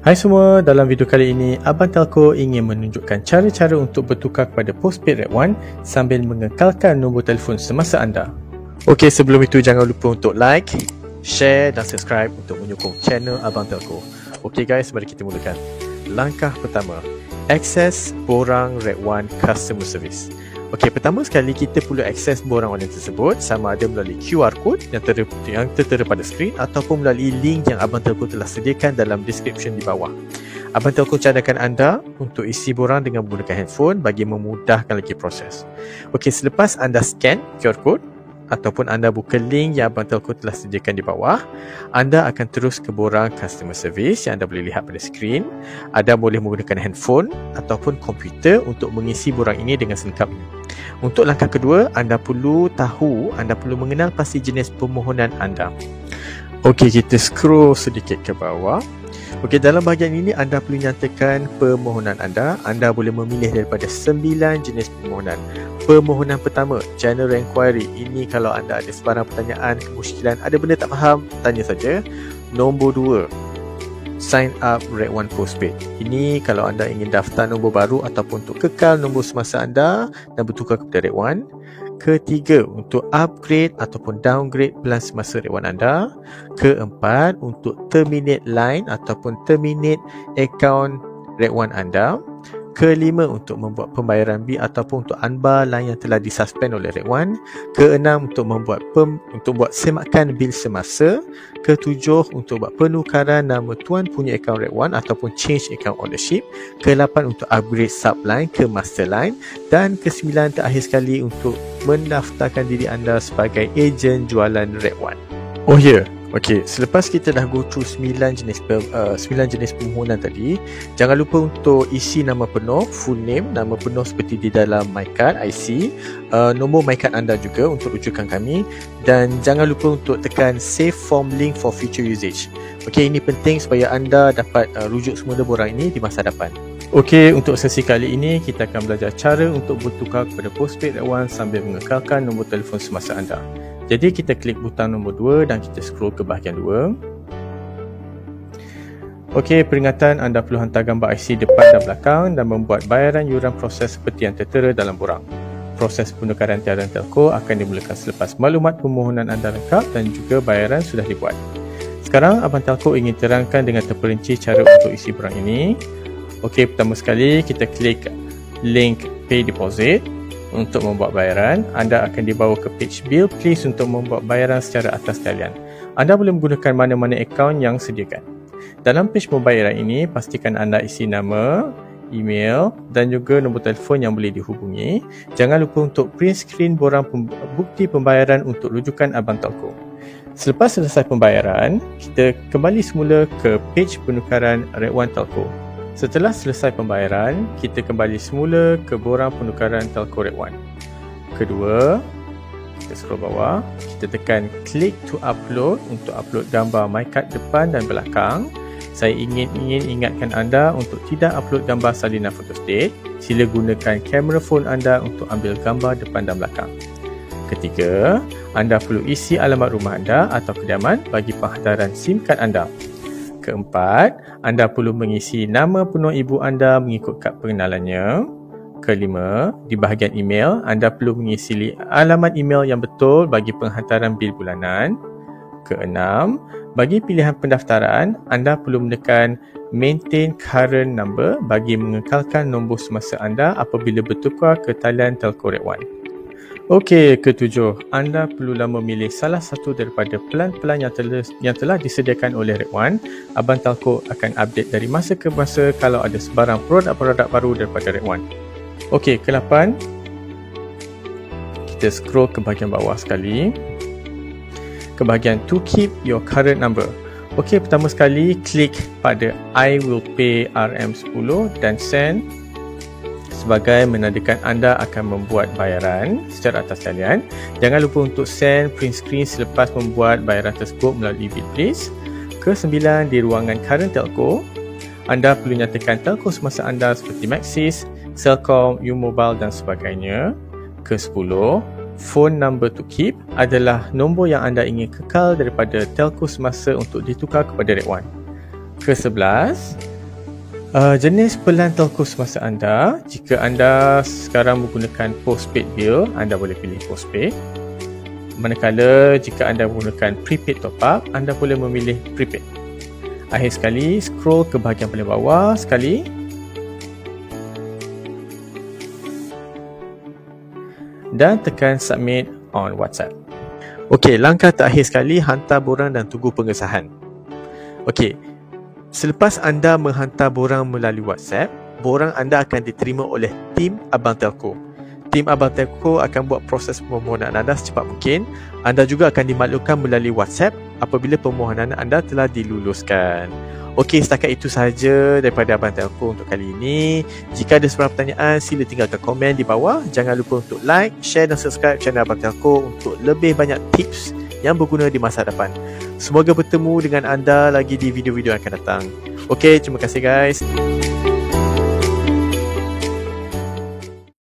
Hai semua, dalam video kali ini Abang Telco ingin menunjukkan cara-cara untuk bertukar kepada postpaid Red One sambil mengekalkan nombor telefon semasa anda. Okey, sebelum itu jangan lupa untuk like, share dan subscribe untuk menyokong channel Abang Telco. Okey guys, mari kita mulakan. Langkah pertama, akses borang Red One Customer Service. Okey, pertama sekali kita perlu akses borang online tersebut sama ada melalui QR code yang tertera pada skrin ataupun melalui link yang Abang Telco telah sediakan dalam description di bawah. Abang Telco cadangkan anda untuk isi borang dengan menggunakan handphone bagi memudahkan lagi proses. Okey, selepas anda scan QR code ataupun anda buka link yang Abang Telco telah sediakan di bawah, anda akan terus ke borang customer service yang anda boleh lihat pada skrin. Anda boleh menggunakan handphone ataupun komputer untuk mengisi borang ini dengan selengkapnya. Untuk langkah kedua, anda perlu mengenal pasti jenis permohonan anda. Okey, kita scroll sedikit ke bawah. Okey, dalam bahagian ini anda perlu nyatakan permohonan anda. Anda boleh memilih daripada 9 jenis permohonan. Permohonan pertama, General Enquiry. Ini kalau anda ada sebarang pertanyaan, kemusykilan, ada benda tak faham, tanya saja. Nombor 2, Sign Up Red One Postpaid. Ini kalau anda ingin daftar nombor baru ataupun untuk kekal nombor semasa anda dan bertukar kepada Red One. Ketiga, untuk upgrade ataupun downgrade plan semasa Red One anda. Keempat, untuk terminate line ataupun terminate account Red One anda. Kelima, untuk membuat pembayaran bil ataupun untuk unbar line yang telah disuspend oleh Red One. Keenam, untuk buat semakan bil semasa. Ketujuh, untuk buat penukaran nama tuan punya akaun Red One ataupun change account ownership. Kelapan, untuk upgrade subline ke master line. Dan kesembilan, terakhir sekali, untuk mendaftarkan diri anda sebagai ejen jualan Red One. Oh ya, okey, selepas kita dah go through 9 jenis permohonan tadi, jangan lupa untuk isi nama penuh, full name, nama penuh seperti di dalam MyCard IC, nombor MyCard anda juga untuk rujukan kami, dan jangan lupa untuk tekan save form link for future usage. Okey, ini penting supaya anda dapat rujuk semula borang ini di masa hadapan. Okey, untuk sesi kali ini kita akan belajar cara untuk bertukar kepada postpaid Red One sambil mengekalkan nombor telefon semasa anda. Jadi kita klik butang nombor 2 dan kita scroll ke bahagian 2. Okey, peringatan, anda perlu hantar gambar IC depan dan belakang dan membuat bayaran yuran proses seperti yang tertera dalam borang. Proses penukaran tiaran telco akan dimulakan selepas maklumat permohonan anda lengkap dan juga bayaran sudah dibuat. Sekarang Abang Telco ingin terangkan dengan terperinci cara untuk isi borang ini. Okey, pertama sekali kita klik link Pay Deposit. Untuk membuat bayaran, anda akan dibawa ke page Bill Please untuk membuat bayaran secara atas talian. Anda boleh menggunakan mana-mana akaun yang sediakan. Dalam page pembayaran ini, pastikan anda isi nama, email dan juga nombor telefon yang boleh dihubungi. Jangan lupa untuk print screen borang bukti pembayaran untuk rujukan Abang Telco. Selepas selesai pembayaran, kita kembali semula ke page penukaran Red One Telco. Setelah selesai pembayaran, kita kembali semula ke borang penukaran Telco Red One. Kedua, kita scroll bawah, kita tekan click to upload untuk upload gambar MyCard depan dan belakang. Saya ingin ingatkan anda untuk tidak upload gambar salinan photostat. Sila gunakan kamera phone anda untuk ambil gambar depan dan belakang. Ketiga, anda perlu isi alamat rumah anda atau kediaman bagi penghantaran SIM card anda. Keempat, anda perlu mengisi nama penuh ibu anda mengikut kad pengenalannya. Kelima, di bahagian email, anda perlu mengisi alamat email yang betul bagi penghantaran bil bulanan. Keenam, bagi pilihan pendaftaran, anda perlu menekan Maintain Current Number bagi mengekalkan nombor semasa anda apabila bertukar ke talian Telco Red One. Okey, ketujuh, anda perlulah memilih salah satu daripada pelan-pelan yang telah disediakan oleh Red One. Abang Telco akan update dari masa ke masa kalau ada sebarang produk-produk baru daripada Red One. Okey, ke-8, kita scroll ke bahagian bawah sekali, ke bahagian To Keep Your Current Number. Okey, pertama sekali klik pada I will pay RM10 dan send sebagai menandakan anda akan membuat bayaran secara atas talian. Jangan lupa untuk send print screen selepas membuat bayaran tersebut melalui Bill Please. Ke-9, di ruangan Current Telco, anda perlu nyatakan telco semasa anda seperti Maxis, Celcom, U-Mobile dan sebagainya. Ke-10, phone number to keep adalah nombor yang anda ingin kekal daripada telco semasa untuk ditukar kepada Red One. Ke-11, Jenis pelan telco semasa anda. Jika anda sekarang menggunakan postpaid bill, anda boleh pilih postpaid. Manakala jika anda menggunakan prepaid top up, anda boleh memilih prepaid. Akhir sekali, scroll ke bahagian paling bawah sekali. Dan tekan submit on WhatsApp. Okey, langkah terakhir sekali, hantar borang dan tunggu pengesahan. Okey, selepas anda menghantar borang melalui WhatsApp, borang anda akan diterima oleh tim Abang Telco. Tim Abang Telco akan buat proses permohonan anda secepat mungkin. Anda juga akan dimaklumkan melalui WhatsApp apabila permohonan anda telah diluluskan. Okey, setakat itu sahaja daripada Abang Telco untuk kali ini. Jika ada sebarang pertanyaan, sila tinggalkan komen di bawah. Jangan lupa untuk like, share dan subscribe channel Abang Telco untuk lebih banyak tips yang berguna di masa depan. Semoga bertemu dengan anda lagi di video-video yang akan datang. Okey, terima kasih guys.